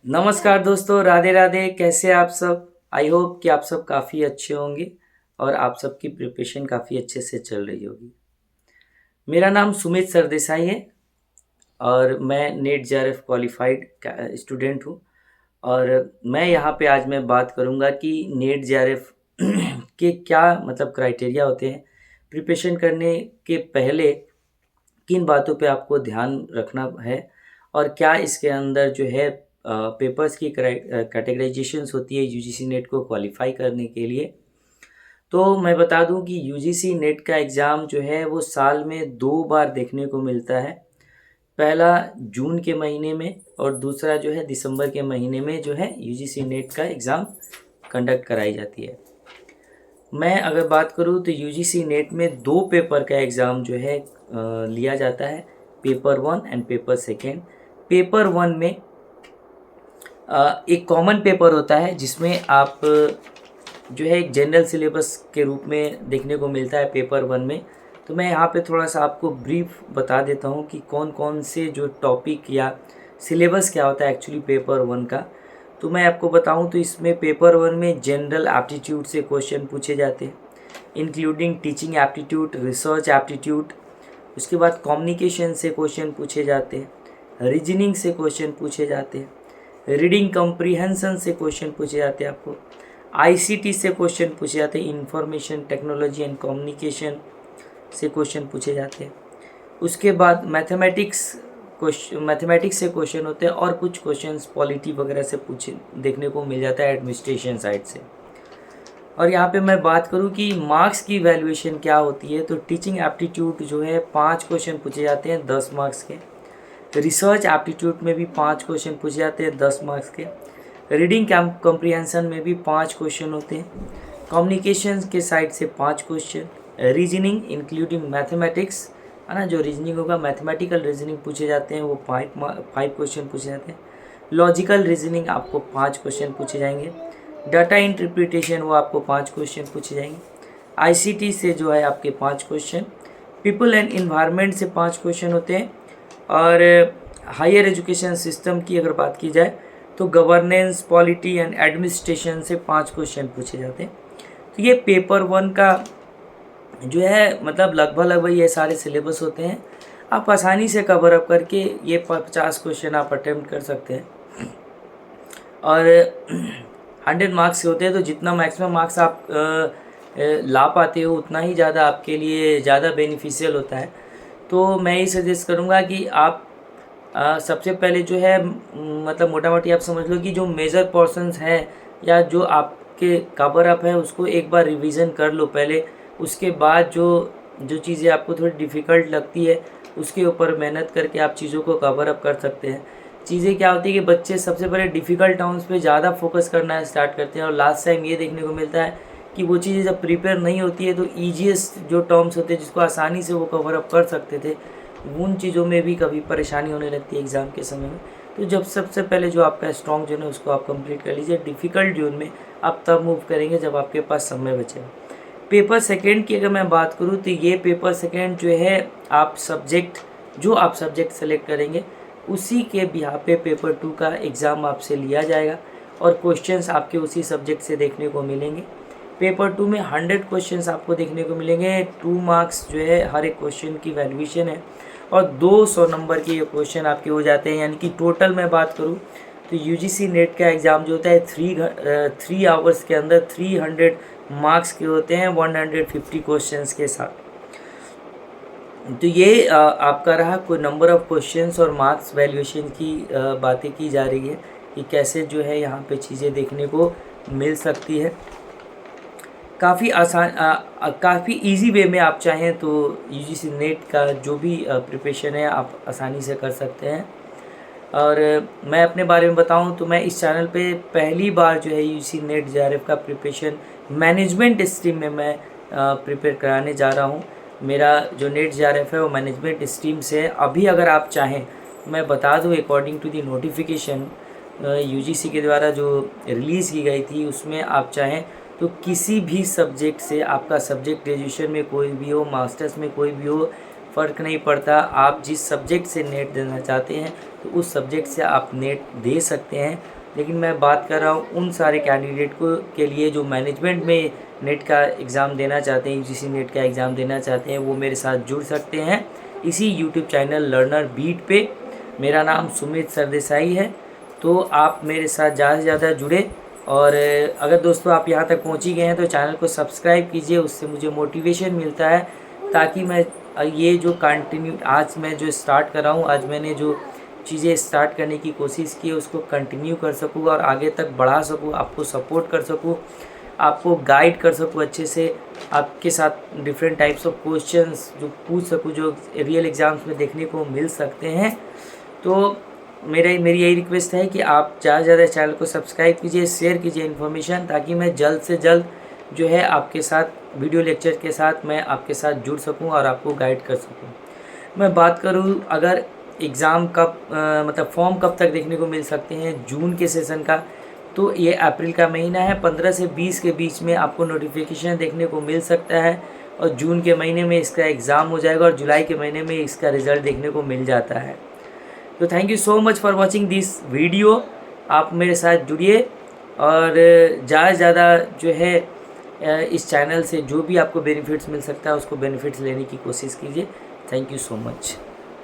नमस्कार दोस्तों, राधे राधे। कैसे आप सब? आई होप कि आप सब काफ़ी अच्छे होंगे और आप सबकी प्रिपरेशन काफ़ी अच्छे से चल रही होगी। मेरा नाम सुमित सरदेसाई है और मैं नेट जेआरएफ क्वालिफाइड स्टूडेंट हूँ। और मैं यहाँ पे आज मैं बात करूँगा कि नेट जेआरएफ के क्या मतलब क्राइटेरिया होते हैं। प्रिपरेशन करने के पहले किन बातों पे आपको ध्यान रखना है और क्या इसके अंदर जो है पेपर्स की कैटेगराइजेशंस होती है यूजीसी नेट को क्वालिफाई करने के लिए। तो मैं बता दूं कि यूजीसी नेट का एग्ज़ाम जो है वो साल में 2 बार देखने को मिलता है। पहला जून के महीने में और दूसरा जो है दिसंबर के महीने में जो है यूजीसी नेट का एग्ज़ाम कंडक्ट कराई जाती है। मैं अगर बात करूँ तो यूजीसी नेट में 2 पेपर का एग्ज़ाम जो है लिया जाता है, पेपर 1 एंड पेपर 2। पेपर 1 में एक कॉमन पेपर होता है जिसमें आप जो है एक जनरल सिलेबस के रूप में देखने को मिलता है पेपर 1 में। तो मैं यहाँ पे थोड़ा सा आपको ब्रीफ बता देता हूँ कि कौन कौन से जो टॉपिक या सिलेबस क्या होता है एक्चुअली पेपर 1 का। तो मैं आपको बताऊँ तो इसमें पेपर 1 में जनरल एप्टीट्यूड से क्वेश्चन पूछे जाते हैं, including teaching aptitude, research aptitude. उसके बाद कम्युनिकेशन से क्वेश्चन पूछे जाते हैं, रीजनिंग से क्वेश्चन पूछे जाते हैं, रीडिंग कम्प्रीहेंशन से क्वेश्चन पूछे जाते हैं आपको, आईसीटी से क्वेश्चन पूछे जाते हैं, इंफॉर्मेशन टेक्नोलॉजी एंड कम्युनिकेशन से क्वेश्चन पूछे जाते हैं। उसके बाद मैथमेटिक्स से क्वेश्चन होते हैं और कुछ क्वेश्चंस पॉलिटी वगैरह से पूछे देखने को मिल जाता है एडमिनिस्ट्रेशन साइड से। और यहाँ पे मैं बात करूँ कि मार्क्स की वैल्यूएशन क्या होती है, तो टीचिंग एप्टीट्यूड जो है 5 क्वेश्चन पूछे जाते हैं 10 मार्क्स के। रिसर्च एप्टीट्यूड में भी 5 क्वेश्चन पूछे जाते हैं 10 मार्क्स के। रीडिंग कम्प्रीहेंशन में भी 5 क्वेश्चन होते हैं। कम्युनिकेशन के साइड से 5 क्वेश्चन। रीजनिंग इंक्लूडिंग मैथमेटिक्स है ना, जो रीजनिंग होगा मैथमेटिकल रीजनिंग पूछे जाते हैं वो 5 क्वेश्चन पूछे जाते हैं। लॉजिकल रीजनिंग आपको 5 क्वेश्चन पूछे जाएंगे। डाटा इंटरप्रिटेशन वो आपको 5 क्वेश्चन पूछे जाएंगे। आईसीटी से जो है आपके 5 क्वेश्चन। पीपल एंड इन्वायरमेंट से 5 क्वेश्चन होते हैं। और हायर एजुकेशन सिस्टम की अगर बात की जाए तो गवर्नेंस, पॉलिटी एंड एडमिनिस्ट्रेशन से 5 क्वेश्चन पूछे जाते हैं। तो ये पेपर 1 का जो है मतलब लगभग ये सारे सिलेबस होते हैं। आप आसानी से कवर अप करके ये 50 क्वेश्चन आप अटेम्प्ट कर सकते हैं और 100 मार्क्स होते हैं। तो जितना मैक्सिमम मार्क्स आप ला पाते हो उतना ही ज़्यादा आपके लिए ज़्यादा बेनिफिशियल होता है। तो मैं ये सजेस्ट करूँगा कि आप सबसे पहले जो है मतलब मोटा मोटी आप समझ लो कि जो मेजर पोर्शंस हैं या जो आपके कवर अप है उसको एक बार रिवीजन कर लो पहले। उसके बाद जो जो चीज़ें आपको थोड़ी डिफ़िकल्ट लगती है उसके ऊपर मेहनत करके आप चीज़ों को कवर अप कर सकते हैं। चीज़ें क्या होती है कि बच्चे सबसे पहले डिफ़िकल्ट टर्म्स पे ज़्यादा फोकस करना स्टार्ट करते हैं और लास्ट टाइम ये देखने को मिलता है कि वो चीज़ें जब प्रिपेयर नहीं होती है तो ईजीएस्ट जो टर्म्स होते हैं जिसको आसानी से वो कवर अप कर सकते थे उन चीज़ों में भी कभी परेशानी होने लगती है एग्ज़ाम के समय में। तो जब सबसे पहले जो आपका स्ट्रॉन्ग जोन है उसको आप कंप्लीट कर लीजिए। डिफ़िकल्ट जोन में आप तब मूव करेंगे जब आपके पास समय बचे। पेपर 2 की अगर मैं बात करूँ तो ये पेपर 2 जो है आप सब्जेक्ट सेलेक्ट करेंगे उसी के बिहार पे पेपर 2 का एग्ज़ाम आपसे लिया जाएगा और क्वेश्चंस आपके उसी सब्जेक्ट से देखने को मिलेंगे। पेपर 2 में 100 क्वेश्चंस आपको देखने को मिलेंगे। 2 मार्क्स जो है हर एक क्वेश्चन की वैल्यूएशन है और 200 नंबर के ये क्वेश्चन आपके हो जाते हैं। यानी कि टोटल मैं बात करूँ तो यूजीसी नेट का एग्ज़ाम जो होता है 3 आवर्स के अंदर 300 मार्क्स के होते हैं 150 क्वेश्चंस के साथ। तो ये आपका रहा कोई नंबर ऑफ़ क्वेश्चंस और मार्क्स वैल्यूएशन की बातें की जा रही है कि कैसे जो है यहाँ पे चीज़ें देखने को मिल सकती है। काफ़ी आसान काफ़ी इजी वे में आप चाहें तो यूजीसी नेट का जो भी प्रिपरेशन है आप आसानी से कर सकते हैं। और मैं अपने बारे में बताऊं तो मैं इस चैनल पे पहली बार जो है यूजीसी नेट जेआरएफ का प्रिपरेशन मैनेजमेंट स्ट्रीम में मैं प्रिपेयर कराने जा रहा हूं। मेरा जो नेट जेआरएफ है वो मैनेजमेंट स्ट्रीम से है। अभी अगर आप चाहें मैं बता दूं according to the notification UGC के द्वारा जो रिलीज़ की गई थी उसमें आप चाहें तो किसी भी सब्जेक्ट से आपका सब्जेक्ट ग्रेजुएशन में कोई भी हो, मास्टर्स में कोई भी हो, फ़र्क नहीं पड़ता। आप जिस सब्जेक्ट से नेट देना चाहते हैं तो उस सब्जेक्ट से आप नेट दे सकते हैं। लेकिन मैं बात कर रहा हूँ उन सारे कैंडिडेट को के लिए जो मैनेजमेंट में नेट का एग्ज़ाम देना चाहते हैं, यूजीसी नेट का एग्ज़ाम देना चाहते हैं, वो मेरे साथ जुड़ सकते हैं इसी यूट्यूब चैनल लर्नर बीट पे। मेरा नाम सुमित सरदेसाई है। तो आप मेरे साथ ज़्यादा से ज़्यादा जुड़े, और अगर दोस्तों आप यहाँ तक पहुँच ही गए हैं तो चैनल को सब्सक्राइब कीजिए, उससे मुझे मोटिवेशन मिलता है ताकि मैं ये जो कंटिन्यू आज मैं जो स्टार्ट कर रहा हूँ, आज मैंने जो चीज़ें स्टार्ट करने की कोशिश की है उसको कंटिन्यू कर सकूँ और आगे तक बढ़ा सकूँ, आपको सपोर्ट कर सकूँ, आपको गाइड कर सकूँ अच्छे से, आपके साथ डिफरेंट टाइप्स ऑफ क्वेश्चंस जो पूछ सकूँ जो रियल एग्ज़ाम्स में देखने को मिल सकते हैं। तो मेरी यही रिक्वेस्ट है कि आप ज़्यादा से ज़्यादा चैनल को सब्सक्राइब कीजिए, शेयर कीजिए इन्फॉर्मेशन, ताकि मैं जल्द से जल्द जो है आपके साथ वीडियो लेक्चर के साथ मैं आपके साथ जुड़ सकूं और आपको गाइड कर सकूं। मैं बात करूं अगर एग्ज़ाम कब मतलब फॉर्म कब तक देखने को मिल सकते हैं जून के सेशन का, तो ये अप्रैल का महीना है, 15 से 20 के बीच में आपको नोटिफिकेशन देखने को मिल सकता है और जून के महीने में इसका एग्ज़ाम हो जाएगा और जुलाई के महीने में इसका रिज़ल्ट देखने को मिल जाता है। तो thank you so much for watching this video. आप मेरे साथ जुड़िए और ज़्यादा से ज़्यादा जो है इस चैनल से जो भी आपको बेनिफिट्स मिल सकता है उसको बेनिफिट्स लेने की कोशिश कीजिए। Thank you so much.